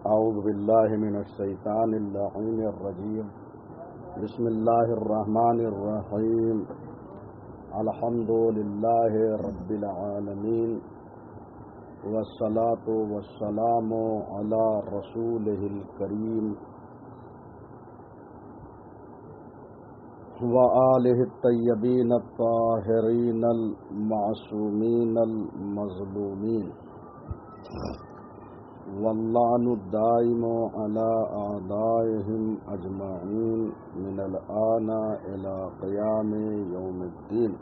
أعوذ بالله من الشيطان اللعين الرجيم. بسم الله الرحمن الرحيم. الحمد لله رب العالمين، والصلاة والسلام على رسوله الكريم وآله الطيبين الطاهرين المعصومين المظلومين، واللعن الدائم على أعدائهم أجمعين من الآن إلى قيام يوم الدين.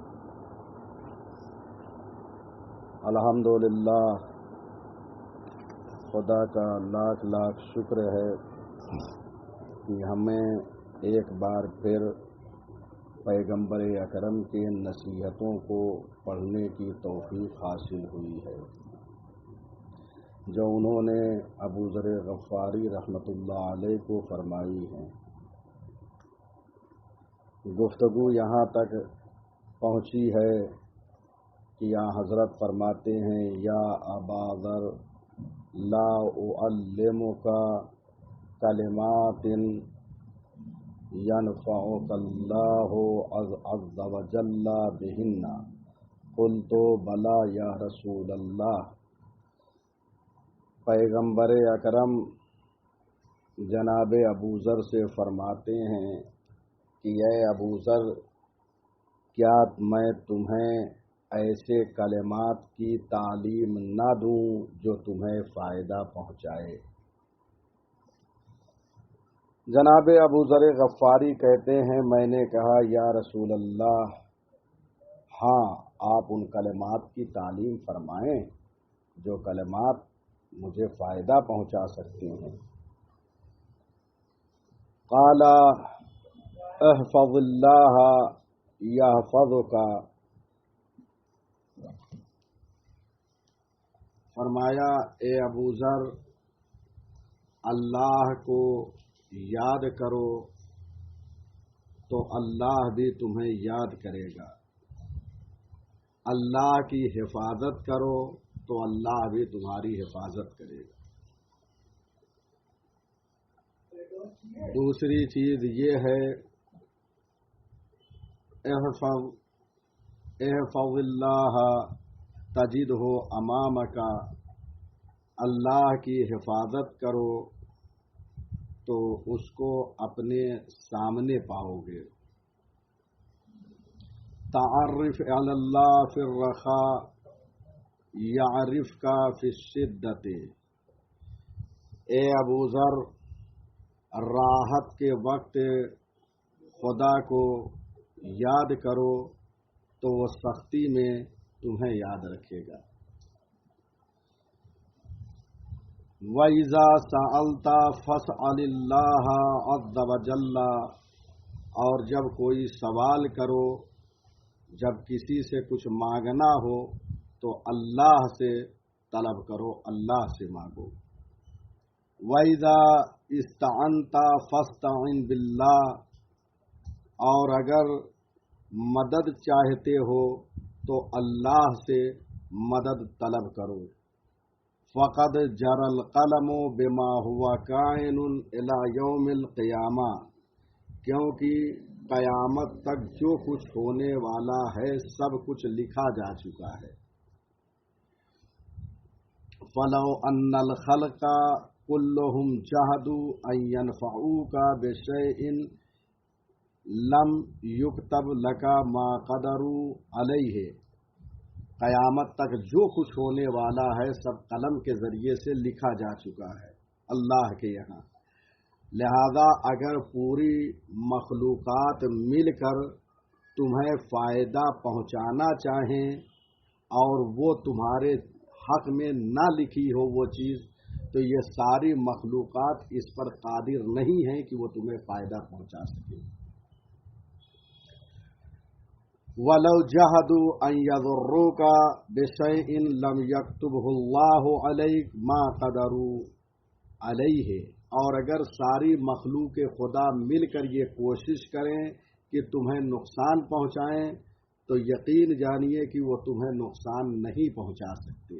الحمدللہ، خدا کا لاکھ لاکھ شکر ہے کہ ہمیں ایک بار پھر پیغمبر اکرم کے نصیحتوں کو پڑھنے کی توفیق حاصل ہوئی ہے جو انہوں نے ابو ذر غفاری رحمۃ اللہ علیہ کو فرمائی ہیں. گفتگو یہاں تک پہنچی ہے کہ یہاں حضرت فرماتے ہیں یا ابا ذر لا اعلمک کلمات ینفعک اللہ عز وجل بہن. قلت بلا یا رسول اللہ. پیغمبر اکرم جناب ابو ذر سے فرماتے ہیں کہ اے ابو ذر، کیا میں تمہیں ایسے کلمات کی تعلیم نہ دوں جو تمہیں فائدہ پہنچائے؟ جناب ابو ذر غفاری کہتے ہیں میں نے کہا یا رسول اللہ، ہاں آپ ان کلمات کی تعلیم فرمائیں جو کلمات مجھے فائدہ پہنچا سکتے ہیں. قال احفظ اللہ یحفظک. فرمایا اے ابو ذر، اللہ کو یاد کرو تو اللہ بھی تمہیں یاد کرے گا. اللہ کی حفاظت کرو تو اللہ بھی تمہاری حفاظت کرے گا. دوسری چیز یہ ہے احفظ اللہ تجدہ امامک. اللہ کی حفاظت کرو تو اس کو اپنے سامنے پاؤ گے. تعرف علی اللہ فی الرخاء یعرفک فی الشدۃ. اے ابو ذر، راحت کے وقت خدا کو یاد کرو تو وہ سختی میں تمہیں یاد رکھے گا. وَإِذَا سَأَلْتَ فَاسْأَلِ اللَّهَ عَزَّ وَجَلَّ. اور جب کوئی سوال کرو، جب کسی سے کچھ مانگنا ہو تو اللہ سے طلب کرو، اللہ سے مانگو. وَإِذَا اسْتَعَنْتَ فَاسْتَعِنْ بِاللَّهِ. اور اگر مدد چاہتے ہو تو اللہ سے مدد طلب کرو. فَقَدْ جَرَى الْقَلَمُ بِمَا هُوَ كَائِنٌ إِلَى يَوْمِ الْقِيَامَةِ. کیونکہ قیامت تک جو کچھ ہونے والا ہے سب کچھ لکھا جا چکا ہے. فَلَوْ أَنَّ الْخَلْقَ كُلُّهُمْ جَهَدُوا أَن يَنْفَعُوكَ بِشَيْءٍ لَمْ يُكْتَبْ لَكَ مَا قَدَرُوا عَلَيْهِ. قیامت تک جو کچھ ہونے والا ہے سب قلم کے ذریعے سے لکھا جا چکا ہے اللہ کے یہاں. لہذا اگر پوری مخلوقات مل کر تمہیں فائدہ پہنچانا چاہیں اور وہ تمہارے حق میں نہ لکھی ہو وہ چیز، تو یہ ساری مخلوقات اس پر قادر نہیں ہیں کہ وہ تمہیں فائدہ پہنچا سکے. وَلَوْ جَهَدُوا أَن يَضُرُّوكَ بِشَيْءٍ لَمْ يَكْتُبْهُ اللَّهُ عَلَيْكَ مَا قَدَرُوا عَلَيْهِ. اور اگر ساری مخلوق خدا مل کر یہ کوشش کریں کہ تمہیں نقصان پہنچائیں تو یقین جانیے کہ وہ تمہیں نقصان نہیں پہنچا سکتے.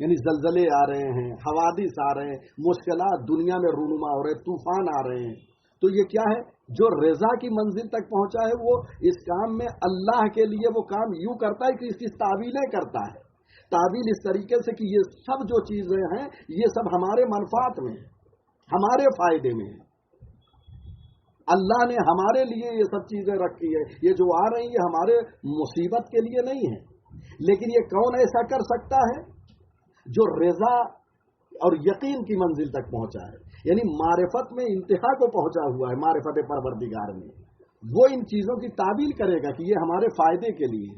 یعنی زلزلے آ رہے ہیں، حوادث آ رہے ہیں، مشکلات دنیا میں رونما ہو رہے ہیں، طوفان آ رہے ہیں، تو یہ کیا ہے؟ جو رضا کی منزل تک پہنچا ہے وہ اس کام میں اللہ کے لیے وہ کام یوں کرتا ہے کہ اس کی تعویلیں کرتا ہے، تعویل اس طریقے سے کہ یہ سب جو چیزیں ہیں یہ سب ہمارے منفعت میں ہیں، ہمارے فائدے میں ہیں، اللہ نے ہمارے لیے یہ سب چیزیں رکھی ہے، یہ جو آ رہی ہیں ہمارے مصیبت کے لیے نہیں ہے۔ لیکن یہ کون ایسا کر سکتا ہے؟ جو رضا اور یقین کی منزل تک پہنچا ہے، یعنی معرفت میں انتہا کو پہنچا ہوا ہے، معرفت پروردگار میں، وہ ان چیزوں کی تعبیل کرے گا کہ یہ ہمارے فائدے کے لیے۔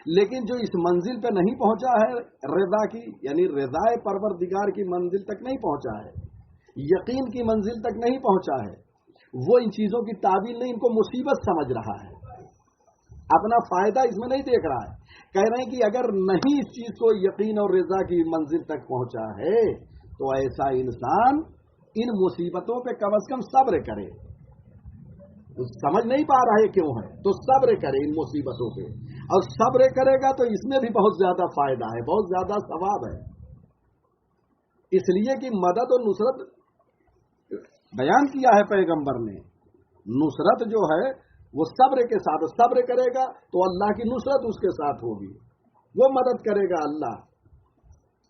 لیکن جو اس منزل پہ نہیں پہنچا ہے رضا کی، یعنی رضا پروردگار کی منزل تک نہیں پہنچا ہے، یقین کی منزل تک نہیں پہنچا ہے، وہ ان چیزوں کی تعبیل نہیں، ان کو مصیبت سمجھ رہا ہے، اپنا فائدہ اس میں نہیں دیکھ رہا ہے۔ کہہ رہے ہیں کہ اگر نہیں اس چیز کو یقین اور رضا کی منزل تک پہنچا ہے تو ایسا انسان ان مصیبتوں پہ کم از کم صبر کرے، سمجھ نہیں پا رہا ہے کیوں ہے تو صبر کرے ان مصیبتوں پہ، اور صبر کرے گا تو اس میں بھی بہت زیادہ فائدہ ہے، بہت زیادہ ثواب ہے، اس لیے کہ مدد اور نصرت بیان کیا ہے پیغمبر نے، نصرت جو ہے وہ صبر کے ساتھ، صبر کرے گا تو اللہ کی نصرت اس کے ساتھ ہوگی، وہ مدد کرے گا اللہ۔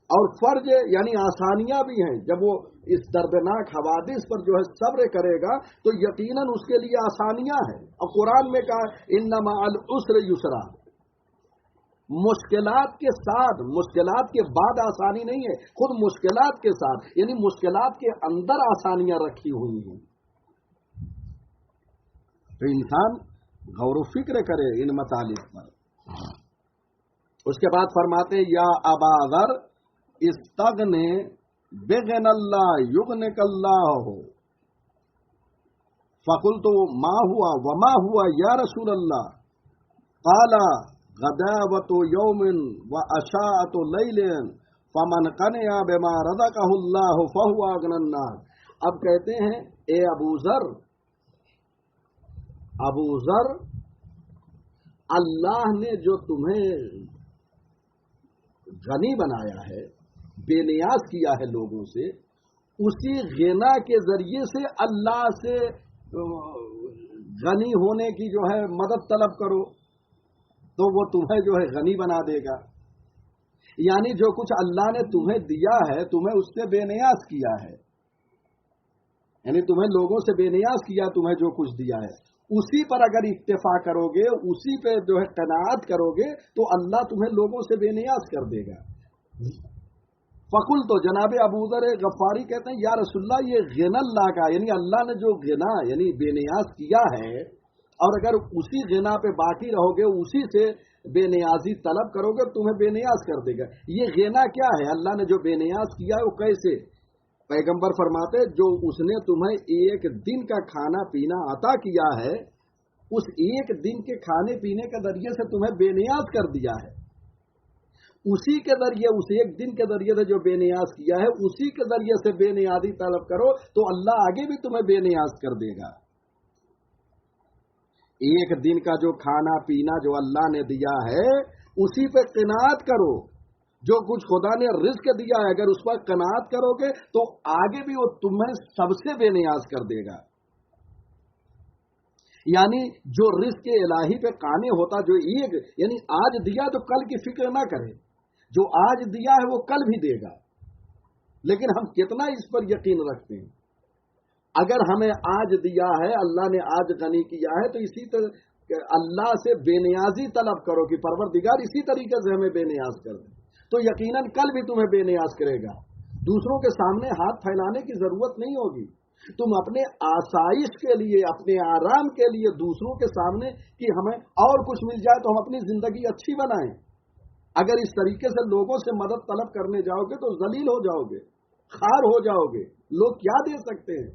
اور فرج یعنی آسانیاں بھی ہیں، جب وہ اس دردناک حوادث پر جو ہے صبر کرے گا تو یقیناً اس کے لیے آسانیاں ہیں، اور قرآن میں کہا ان مع العسر یسرا، مشکلات کے ساتھ، مشکلات کے بعد آسانی نہیں ہے، خود مشکلات کے ساتھ، یعنی مشکلات کے اندر آسانیاں رکھی ہوئی ہیں۔ تو انسان غور و فکر کرے ان مطالب پر۔ اس کے بعد فرماتے یا ابا ذر استغنِ بغن اللہ یغنک اللہ، فقلت ما ہوا وما ہوا یا رسول اللہ، قال غداوۃ یوم وعشاءۃ لیل فمن قنع بما رزقہ اللہ فہو اغنی الناس۔ اب کہتے ہیں اے ابو ذر، ابو ذر، اللہ نے جو تمہیں غنی بنایا ہے، بے نیاز کیا ہے لوگوں سے، اسی غنا کے ذریعے سے اللہ سے غنی ہونے کی جو ہے مدد طلب کرو تو وہ تمہیں جو ہے غنی بنا دے گا۔ یعنی جو کچھ اللہ نے تمہیں دیا ہے تمہیں اس سے بے نیاز کیا ہے، یعنی تمہیں لوگوں سے بے نیاز کیا، تمہیں جو کچھ دیا ہے اسی پر اگر اکتفا کرو گے، اسی پہ جو ہے قناعت کرو گے تو اللہ تمہیں لوگوں سے بے نیاز کر دے گا۔ فقل تو جناب ابو ذر غفاری کہتے ہیں یا رسول اللہ، یہ غنا اللہ کا، یعنی اللہ نے جو غنا یعنی بے نیاز کیا ہے، اور اگر اسی غنا پہ باقی رہو گے، اسی سے بے نیازی طلب کرو گے، تمہیں بے نیاز کر دے گا۔ یہ غنا کیا ہے؟ اللہ نے جو بے نیاز کیا ہے وہ کیسے؟ پیغمبر فرماتے جو اس نے تمہیں ایک دن کا کھانا پینا عطا کیا ہے، اس ایک دن کے کھانے پینے کے ذریعے سے تمہیں بے نیاز کر دیا ہے، اسی کے ذریعے، اس ایک دن کے ذریعے سے جو بے نیاز کیا ہے اسی کے ذریعے سے بے نیازی طلب کرو تو اللہ آگے بھی تمہیں بے نیاز کر دے گا۔ ایک دن کا جو کھانا پینا جو اللہ نے دیا ہے اسی پہ قناعت کرو، جو کچھ خدا نے رزق دیا ہے اگر اس پر قناعت کرو گے تو آگے بھی وہ تمہیں سب سے بے نیاز کر دے گا۔ یعنی جو رزق الہی پہ قانع ہوتا، جو ایک یعنی آج دیا تو کل کی فکر نہ کرے، جو آج دیا ہے وہ کل بھی دے گا، لیکن ہم کتنا اس پر یقین رکھتے ہیں؟ اگر ہمیں آج دیا ہے، اللہ نے آج غنی کیا ہے، تو اسی طرح اللہ سے بے نیازی طلب کرو کہ پروردگار اسی طریقے سے ہمیں بے نیاز کر دے، تو یقیناً کل بھی تمہیں بے نیاز کرے گا۔ دوسروں کے سامنے ہاتھ پھیلانے کی ضرورت نہیں ہوگی، تم اپنے آسائش کے لیے، اپنے آرام کے لیے دوسروں کے سامنے کہ ہمیں اور کچھ مل جائے تو ہم اپنی زندگی اچھی بنائیں، اگر اس طریقے سے لوگوں سے مدد طلب کرنے جاؤ گے تو ذلیل ہو جاؤ گے، خار ہو جاؤ گے۔ لوگ کیا دے سکتے ہیں؟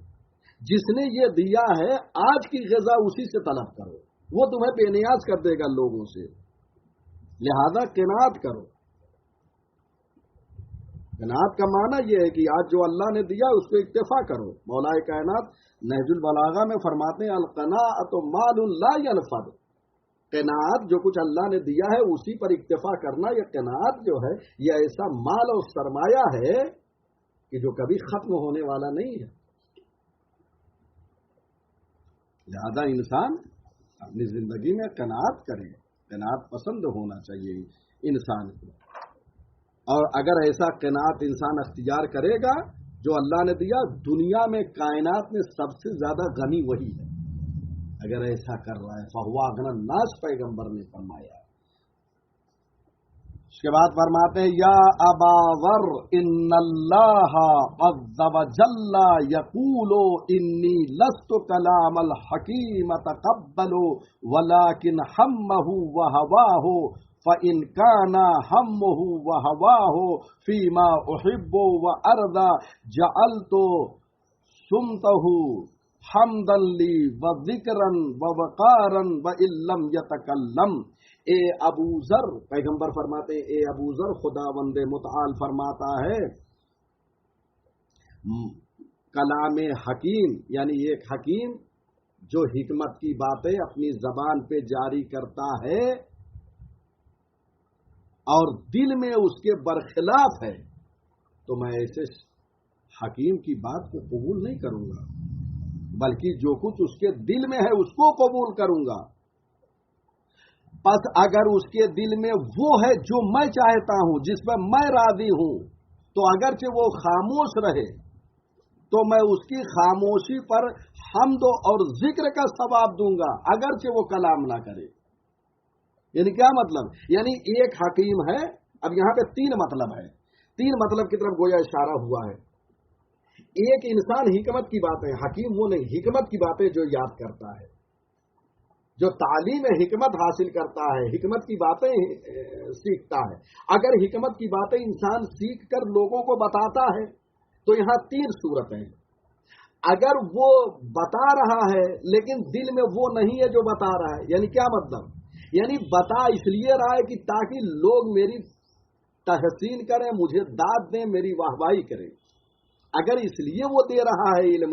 جس نے یہ دیا ہے آج کی غذا اسی سے طلب کرو، وہ تمہیں بے نیاز کر دے گا لوگوں سے، لہذا قناعت کرو۔ قناعت کا معنی یہ ہے کہ آج جو اللہ نے دیا اس پہ اکتفا کرو۔ مولا کائنات نہج البلاغہ میں فرماتے ہیں القناعۃ مال لا ينفد، قناعت جو کچھ اللہ نے دیا ہے اسی پر اکتفا کرنا، یہ قناعت جو ہے یہ ایسا مال اور سرمایہ ہے کہ جو کبھی ختم ہونے والا نہیں ہے۔ لہذا انسان اپنی زندگی میں قناعت کرے، قناعت پسند ہونا چاہیے انسان کو، اور اگر ایسا قناعت انسان اختیار کرے گا جو اللہ نے دیا، دنیا میں کائنات میں سب سے زیادہ غنی وہی ہے اگر ایسا کر رہا ہے۔ فہو اغنی الناس پیغمبر نے فرمایا۔ اس کے بعد فرماتے ہیں یا ابا ذر ان اللہ عز وجل یقول انی لست کلام الحکیم اتقبل ولکن ہمہ وہواہ فإن كان همه وهواه فيما أحب وأرضى جعلت صمته حمدا لي وذكرا ووقارا وإن لم يتكلم۔ اے ابو ذر، پیغمبر فرماتے ہیں اے ابو ذر، خداوند متعال فرماتا ہے کلام حکیم یعنی ایک حکیم جو حکمت کی باتیں اپنی زبان پہ جاری کرتا ہے اور دل میں اس کے برخلاف ہے، تو میں ایسے حکیم کی بات کو قبول نہیں کروں گا، بلکہ جو کچھ اس کے دل میں ہے اس کو قبول کروں گا۔ پس اگر اس کے دل میں وہ ہے جو میں چاہتا ہوں، جس پہ میں راضی ہوں، تو اگرچہ وہ خاموش رہے تو میں اس کی خاموشی پر حمد اور ذکر کا ثواب دوں گا، اگرچہ وہ کلام نہ کرے۔ یعنی کیا مطلب؟ یعنی ایک حکیم ہے، اب یہاں پہ تین مطلب ہے، تین مطلب کی طرف گویا اشارہ ہوا ہے۔ ایک انسان حکمت کی باتیں، حکیم وہ نہیں، حکمت کی باتیں جو یاد کرتا ہے، جو تعلیم حکمت حاصل کرتا ہے، حکمت کی باتیں سیکھتا ہے۔ اگر حکمت کی باتیں انسان سیکھ کر لوگوں کو بتاتا ہے تو یہاں تین صورتیں ہیں۔ اگر وہ بتا رہا ہے لیکن دل میں وہ نہیں ہے جو بتا رہا ہے، یعنی کیا مطلب؟ یعنی بتا اس لیے رہا ہے کہ تاکہ لوگ میری تحسین کریں، مجھے داد دیں، میری واہواہی کریں۔ اگر اس لیے وہ دے رہا ہے علم،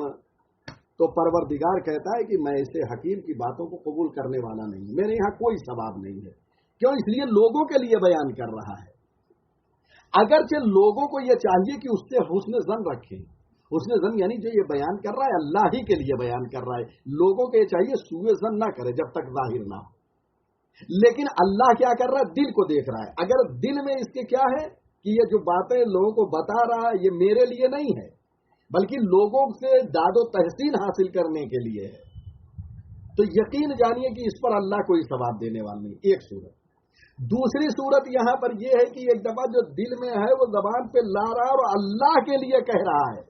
تو پروردگار کہتا ہے کہ میں ایسے حکیم کی باتوں کو قبول کرنے والا نہیں ہوں، میرے یہاں کوئی ثواب نہیں ہے۔ کیوں؟ اس لیے لوگوں کے لیے بیان کر رہا ہے۔ اگرچہ لوگوں کو یہ چاہیے کہ اس سے حسن ظن رکھیں، حسن ظن یعنی جو یہ بیان کر رہا ہے اللہ ہی کے لیے بیان کر رہا ہے، لوگوں کو یہ چاہیے سوء ظن نہ کرے جب تک ظاہر نہ ہو۔ لیکن اللہ کیا کر رہا ہے؟ دل کو دیکھ رہا ہے۔ اگر دل میں اس کے کیا ہے کہ یہ جو باتیں لوگوں کو بتا رہا ہے یہ میرے لیے نہیں ہے بلکہ لوگوں سے داد و تحسین حاصل کرنے کے لیے ہے، تو یقین جانیے کہ اس پر اللہ کوئی ثواب دینے والا نہیں۔ ایک صورت۔ دوسری صورت یہاں پر یہ ہے کہ ایک دفعہ جو دل میں ہے وہ زبان پہ لا رہا ہے اور اللہ کے لیے کہہ رہا ہے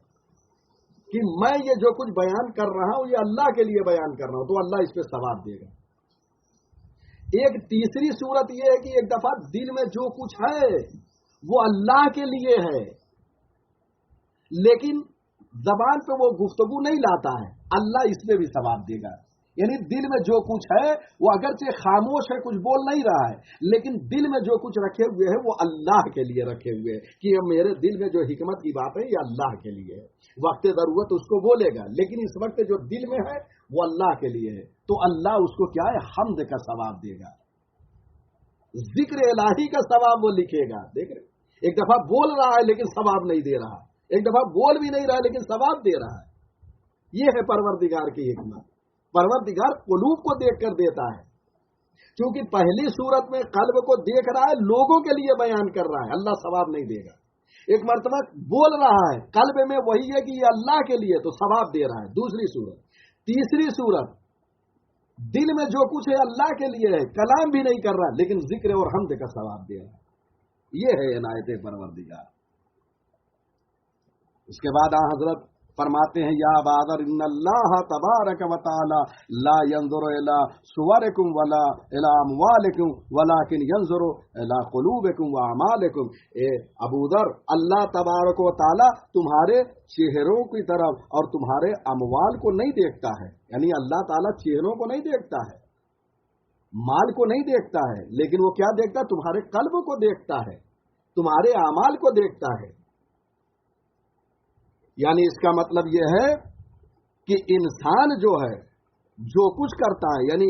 کہ میں یہ جو کچھ بیان کر رہا ہوں یہ اللہ کے لیے بیان کر رہا ہوں، تو اللہ اس پہ ثواب دے گا۔ ایک تیسری صورت یہ ہے کہ ایک دفعہ دل میں جو کچھ ہے وہ اللہ کے لیے ہے لیکن زبان پہ وہ گفتگو نہیں لاتا ہے، اللہ اس میں بھی ثواب دے گا۔ یعنی دل میں جو کچھ ہے وہ اگرچہ خاموش ہے، کچھ بول نہیں رہا ہے، لیکن دل میں جو کچھ رکھے ہوئے ہے وہ اللہ کے لیے رکھے ہوئے ہے کہ یہ میرے دل میں جو حکمت کی بات ہے یہ اللہ کے لیے ہے۔ وقت ضرورت اس کو بولے گا، لیکن اس وقت جو دل میں ہے وہ اللہ کے لیے ہے، تو اللہ اس کو کیا ہے؟ حمد کا ثواب دے گا، ذکر الہی کا ثواب وہ لکھے گا۔ دیکھ رہے، ایک دفعہ بول رہا ہے لیکن ثواب نہیں دے رہا، ایک دفعہ بول بھی نہیں رہا لیکن ثواب دے رہا ہے۔ یہ ہے پروردگار کی حکمت۔ پروردگار قلوب کو دیکھ کر دیتا ہے، کیونکہ پہلی صورت میں قلب کو دیکھ رہا ہے، لوگوں کے لیے بیان کر رہا ہے، اللہ ثواب نہیں دے گا۔ ایک مرتبہ بول رہا ہے، قلب میں وہی ہے کہ یہ اللہ کے لیے، تو ثواب دے رہا ہے، دوسری صورت۔ تیسری صورت، دل میں جو کچھ ہے اللہ کے لیے ہے، کلام بھی نہیں کر رہا لیکن ذکر اور حمد کا ثواب دے رہا ہے۔ یہ ہے عنایت پروردگار۔ اس کے بعد حضرت فرماتے ہیں یا بادر ان اللہ تبارک و تعالی لا ينظر الى صورکم ولا الى اموالکم ولكن ينظر الى قلوبکم واعمالکم۔ اے ابو ذر، اللہ تبارک و تعالی تمہارے چہروں کی طرف اور تمہارے اموال کو نہیں دیکھتا ہے، یعنی اللہ تعالی چہروں کو نہیں دیکھتا ہے، مال کو نہیں دیکھتا ہے، لیکن وہ کیا دیکھتا ہے؟ تمہارے قلب کو دیکھتا ہے، تمہارے اعمال کو دیکھتا ہے۔ یعنی اس کا مطلب یہ ہے کہ انسان جو ہے جو کچھ کرتا ہے، یعنی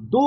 2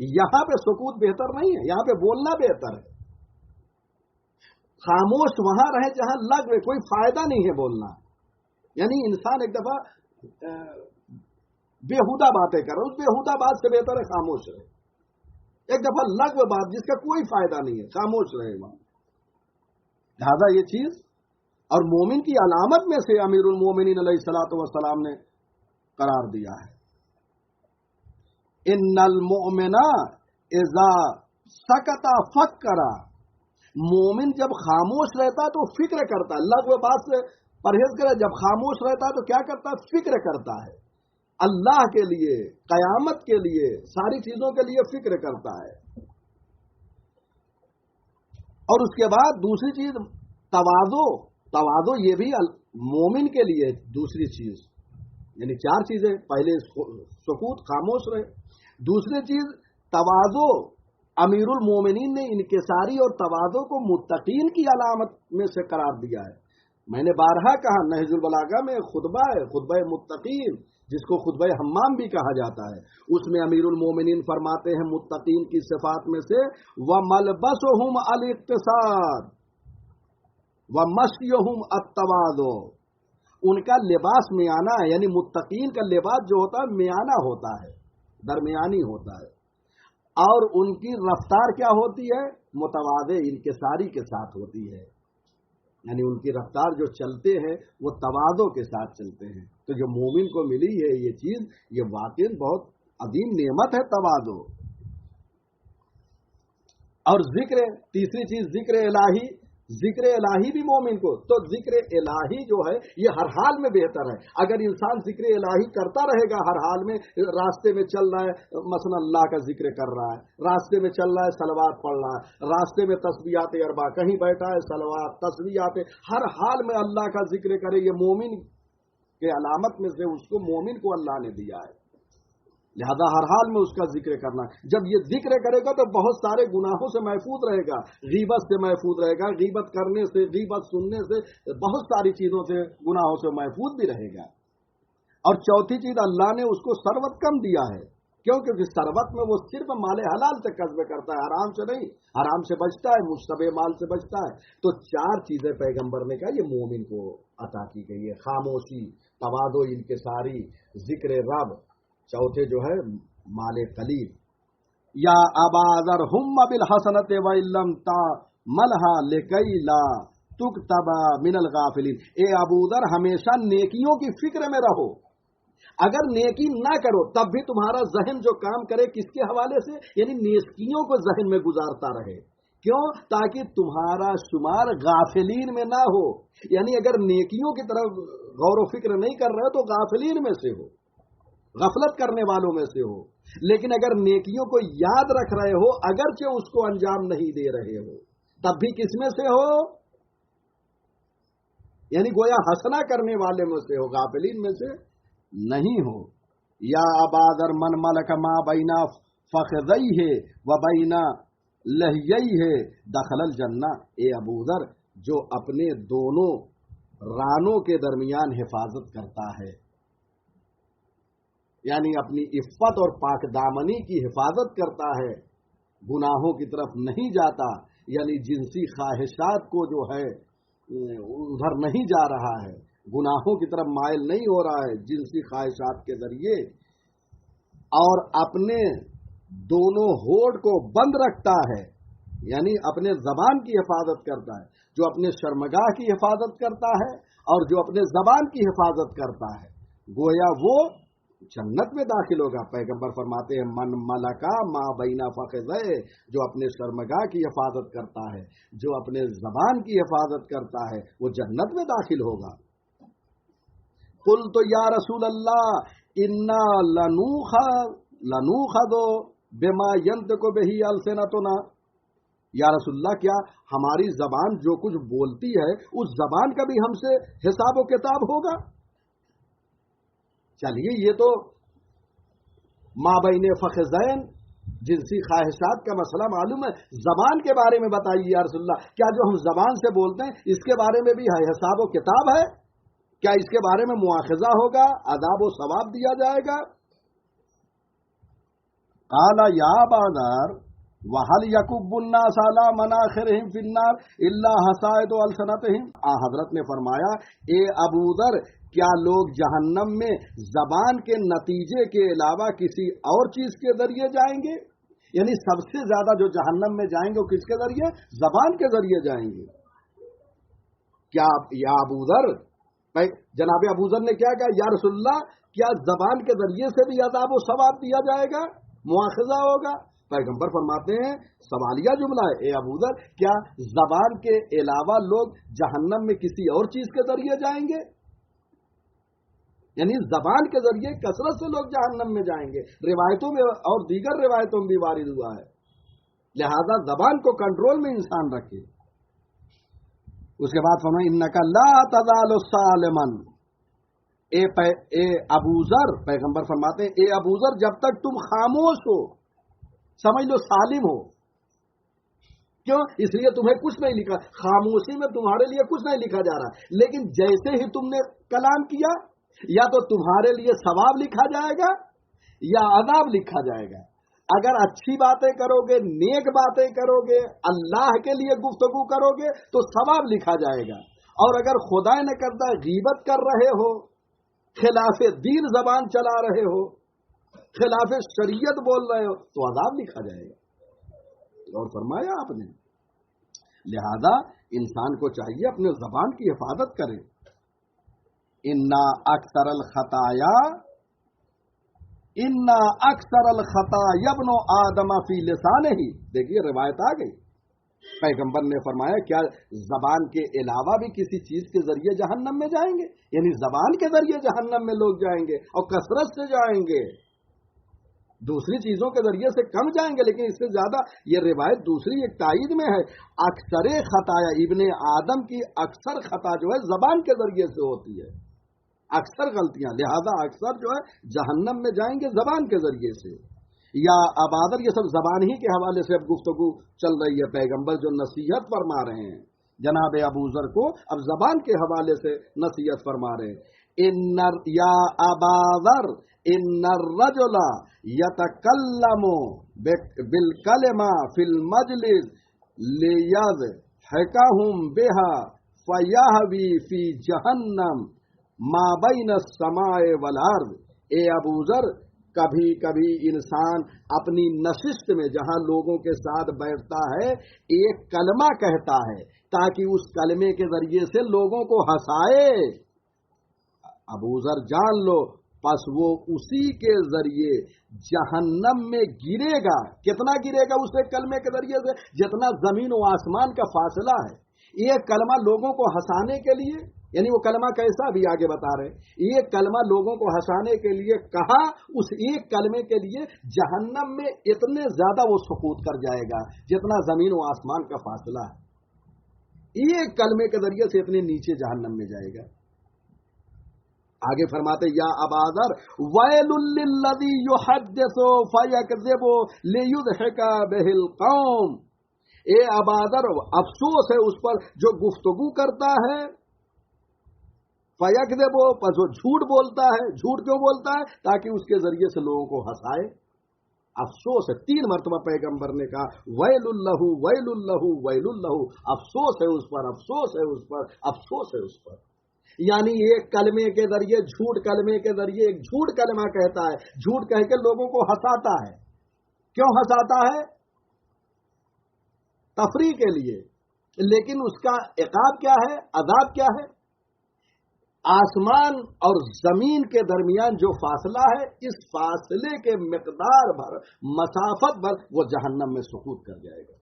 یہاں پہ سکوت بہتر نہیں ہے، یہاں پہ بولنا بہتر ہے. خاموش وہاں رہے جہاں لغو کوئی فائدہ نہیں ہے بولنا. یعنی انسان ایک دفعہ بےہودہ باتیں کر رہا ہے، اس بےہودہ بات سے بہتر ہے خاموش رہے. ایک دفعہ لغو بات جس کا کوئی فائدہ نہیں ہے، خاموش رہے وہاں. لہذا یہ چیز اور مومن کی علامت میں سے امیر المومنین علیہ الصلوۃ والسلام نے قرار دیا ہے. ان المؤمن اذا سکت فکر، مومن جب خاموش رہتا ہے تو فکر کرتا ہے، لغو بات سے پرہیز کرے. جب خاموش رہتا ہے تو کیا کرتا ہے؟ فکر کرتا ہے، اللہ کے لیے، قیامت کے لیے، ساری چیزوں کے لیے فکر کرتا ہے. اور اس کے بعد دوسری چیز تواضع یہ بھی مومن کے لیے دوسری چیز. یعنی چار چیزیں، پہلے سکوت، خاموش رہے. دوسری چیز تواضع. امیر المومنین نے انکساری اور تواضع کو متقین کی علامت میں سے قرار دیا ہے. میں نے بارہا کہا، نہج البلاغہ میں خطبہ ہے، خطبہ متقین، جس کو خطبہ حمام بھی کہا جاتا ہے. اس میں امیر المومنین فرماتے ہیں متقین کی صفات میں سے وَمَلْبَسُهُمْ الْاِقْتِصَادُ وَمَشْيُهُمْ التَّوَاضُعُ. ان کا لباس میانہ ہے، یعنی متقین کا لباس جو ہوتا ہے میانہ ہوتا ہے، درمیانی ہوتا ہے. اور ان کی رفتار کیا ہوتی ہے؟ متواضع، انکساری کے ساتھ ہوتی ہے. یعنی ان کی رفتار جو چلتے ہیں وہ تواضع کے ساتھ چلتے ہیں. تو جو مومن کو ملی ہے یہ چیز، یہ واقعی بہت عظیم نعمت ہے تواضع. اور ذکر، تیسری چیز ذکر الہی. ذکر الہی بھی مومن کو، تو ذکر الہی جو ہے یہ ہر حال میں بہتر ہے. اگر انسان ذکر الہی کرتا رہے گا ہر حال میں، راستے میں چل رہا ہے مثلا اللہ کا ذکر کر رہا ہے، راستے میں چل رہا ہے صلوات پڑھ رہا ہے، راستے میں تسبیحات اربع، کہیں بیٹھا ہے صلوات تسبیحات، ہر حال میں اللہ کا ذکر کرے، یہ مومن کے علامت میں سے اس کو مومن کو اللہ نے دیا ہے. لہذا ہر حال میں اس کا ذکر کرنا. جب یہ ذکر کرے گا تو بہت سارے گناہوں سے محفوظ رہے گا، غیبت سے محفوظ رہے گا، غیبت کرنے سے، غیبت سننے سے، بہت ساری چیزوں سے، گناہوں سے محفوظ بھی رہے گا. اور چوتھی چیز، اللہ نے اس کو ثروت کم دیا ہے. کیوں؟ کیونکہ ثروت میں وہ صرف مال حلال سے قصب کرتا ہے، حرام سے نہیں، حرام سے بچتا ہے، مشتبہ مال سے بچتا ہے. تو چار چیزیں پیغمبر نے کہا یہ مومن کو عطا کی گئی ہے: خاموشی، تواضع، انکساری، ذکر رب، چوتھے جو ہے مال قلیل. یا ابا ذر ہم بالحسنۃ وَإِلَّمْ تَعْمَلْهَا لِكَيْ لَا تُكْتَبَ مِنَ الْغَافِلِينَ. اے ابو ذر، ہمیشہ نیکیوں کی فکر میں رہو. اگر نیکی نہ کرو تب بھی تمہارا ذہن جو کام کرے کس کے حوالے سے؟ یعنی نیکیوں کو ذہن میں گزارتا رہے. کیوں؟ تاکہ تمہارا شمار غافلین میں نہ ہو. یعنی اگر نیکیوں کی طرف غور و فکر نہیں کر رہے تو غافلین میں سے ہو، غفلت کرنے والوں میں سے ہو. لیکن اگر نیکیوں کو یاد رکھ رہے ہو اگرچہ اس کو انجام نہیں دے رہے ہو، تب بھی کس میں سے ہو؟ یعنی گویا حسنہ کرنے والے میں سے ہو، غافلین میں سے نہیں ہو. یا ابا ذر من ملک ما بینا فخذیہ و بینا لحییہ دخل الجنہ. اے ابو ذر، جو اپنے دونوں رانوں کے درمیان حفاظت کرتا ہے، یعنی اپنی عفت اور پاک دامنی کی حفاظت کرتا ہے، گناہوں کی طرف نہیں جاتا، یعنی جنسی خواہشات کو جو ہے ادھر نہیں جا رہا ہے، گناہوں کی طرف مائل نہیں ہو رہا ہے جنسی خواہشات کے ذریعے، اور اپنے دونوں ہونٹ کو بند رکھتا ہے، یعنی اپنے زبان کی حفاظت کرتا ہے. جو اپنے شرمگاہ کی حفاظت کرتا ہے اور جو اپنے زبان کی حفاظت کرتا ہے، گویا وہ جنت میں داخل ہوگا. پیغمبر فرماتے ہیں من ملکا ما بینا فخذیہ، جو اپنے شرمگاہ کی حفاظت کرتا ہے، جو اپنے زبان کی حفاظت کرتا ہے، وہ جنت میں داخل ہوگا. قلت یا رسول اللہ انا لنوخذ بما ينطق به السنتنا. یا رسول اللہ، کیا ہماری زبان جو کچھ بولتی ہے اس زبان کا بھی ہم سے حساب و کتاب ہوگا؟ چلیے، یہ تو مابین فخذین جنسی خواہشات کا مسئلہ معلوم ہے، زبان کے بارے میں بتائیے یا رسول اللہ، کیا جو ہم زبان سے بولتے ہیں اس کے بارے میں بھی حساب و کتاب ہے؟ کیا اس کے بارے میں مواخذہ ہوگا، عذاب و ثواب دیا جائے گا؟ قال یا ابادر وحل یکب الناس علی مناخرہم فی النار الا حصائد السنتہم، حضرت نے فرمایا اے ابو ذر، کیا لوگ جہنم میں زبان کے نتیجے کے علاوہ کسی اور چیز کے ذریعے جائیں گے؟ یعنی سب سے زیادہ جو جہنم میں جائیں گے وہ کس کے ذریعے؟ زبان کے ذریعے جائیں گے۔ کیا یا ابو ذر، جناب ابو ذر نے کیا کہا؟ یا رسول اللہ، کیا زبان کے ذریعے سے بھی عذاب و ثواب دیا جائے گا، مواخذہ ہوگا؟ پیغمبر فرماتے ہیں، سوالیہ جملہ ہے، اے ابو ذر، کیا زبان کے علاوہ لوگ جہنم میں کسی اور چیز کے ذریعے جائیں گے؟ یعنی زبان کے ذریعے کثرت سے لوگ جہنم میں جائیں گے، روایتوں میں اور دیگر روایتوں میں بھی وارد ہوا ہے۔ لہذا زبان کو کنٹرول میں انسان رکھے۔ اس کے بعد فرمایا انک لا تزال صالما، اے ابو ذر، پیغمبر فرماتے ہیں اے ابو ذر، جب تک تم خاموش ہو، سمجھ لو سالم ہو، کیوں؟ اس لیے تمہیں کچھ نہیں لکھا، خاموشی میں تمہارے لیے کچھ نہیں لکھا جا رہا، لیکن جیسے ہی تم نے کلام کیا، یا تو تمہارے لیے ثواب لکھا جائے گا یا عذاب لکھا جائے گا۔ اگر اچھی باتیں کرو گے، نیک باتیں کرو گے، اللہ کے لیے گفتگو کرو گے تو ثواب لکھا جائے گا، اور اگر خدا نہ کرتا غیبت کر رہے ہو، خلاف دین زبان چلا رہے ہو، خلاف شریعت بول رہے ہو تو عذاب لکھا جائے گا۔ اور فرمایا آپ نے، لہذا انسان کو چاہیے اپنے زبان کی حفاظت کرے۔ انا اکثر الخطایا ابن آدم فی لسانہ، دیکھیے روایت آ گئی، پیغمبر نے فرمایا کیا زبان کے علاوہ بھی کسی چیز کے ذریعے جہنم میں جائیں گے؟ یعنی زبان کے ذریعے جہنم میں لوگ جائیں گے اور کثرت سے جائیں گے، دوسری چیزوں کے ذریعے سے کم جائیں گے، لیکن اس سے زیادہ یہ روایت دوسری ایک تائید میں ہے، اکثر خطایا، ابن آدم کی اکثر خطا جو ہے زبان کے ذریعے سے ہوتی ہے، اکثر غلطیاں، لہذا اکثر جو ہے جہنم میں جائیں گے زبان کے ذریعے سے۔ یا ابادر، یہ سب زبان ہی کے حوالے سے اب گفتگو چل رہی ہے، پیغمبر جو نصیحت فرما رہے ہیں جناب ابو ذر کو، اب زبان کے حوالے سے نصیحت فرما رہے ہیں۔ یا ابادر ان الرجل یتکلم بالکلمہ فی المجلس لیضحکہم بہا فیہوی فی جہنم ما بین السماء والارض۔ اے ابو ذر، کبھی کبھی انسان اپنی نشست میں جہاں لوگوں کے ساتھ بیٹھتا ہے ایک کلمہ کہتا ہے تاکہ اس کلمے کے ذریعے سے لوگوں کو ہنسائے۔ ابو ذر جان لو، پس وہ اسی کے ذریعے جہنم میں گرے گا۔ کتنا گرے گا اس کلمے کے ذریعے سے؟ جتنا زمین و آسمان کا فاصلہ ہے۔ یہ کلمہ لوگوں کو ہنسانے کے لیے، یعنی وہ کلمہ کیسا بھی آگے بتا رہے، یہ کلمہ لوگوں کو ہنسانے کے لیے کہا، اس ایک کلمے کے لیے جہنم میں اتنے زیادہ وہ سقوط کر جائے گا جتنا زمین و آسمان کا فاصلہ ہے، ایک کلمے کے ذریعے سے اتنے نیچے جہنم میں جائے گا۔ آگے فرماتے یا ابادر ویل للذی یحدث فیکذب لیضحک بہ القوم، اے ابادر افسوس ہے اس پر جو گفتگو کرتا ہے، فیکذب پس وہ جھوٹ بولتا ہے۔ جھوٹ کیوں بولتا ہے؟ تاکہ اس کے ذریعے سے لوگوں کو ہنسائے۔ افسوس ہے، 3 مرتبہ پیغمبر نے کہا ویل اللہ ویل اللہ ویل اللہ، افسوس ہے اس پر، افسوس ہے اس پر، افسوس ہے اس پر۔ یعنی ایک کلمے کے ذریعے، جھوٹ کلمے کے ذریعے ایک جھوٹ کلمہ کہتا ہے، جھوٹ کہہ کے لوگوں کو ہنساتا ہے۔ کیوں ہنساتا ہے؟ تفریح کے لیے، لیکن اس کا عقاب کیا ہے، عذاب کیا ہے؟ آسمان اور زمین کے درمیان جو فاصلہ ہے، اس فاصلے کے مقدار بھر، مسافت بھر وہ جہنم میں سقوط کر جائے گا۔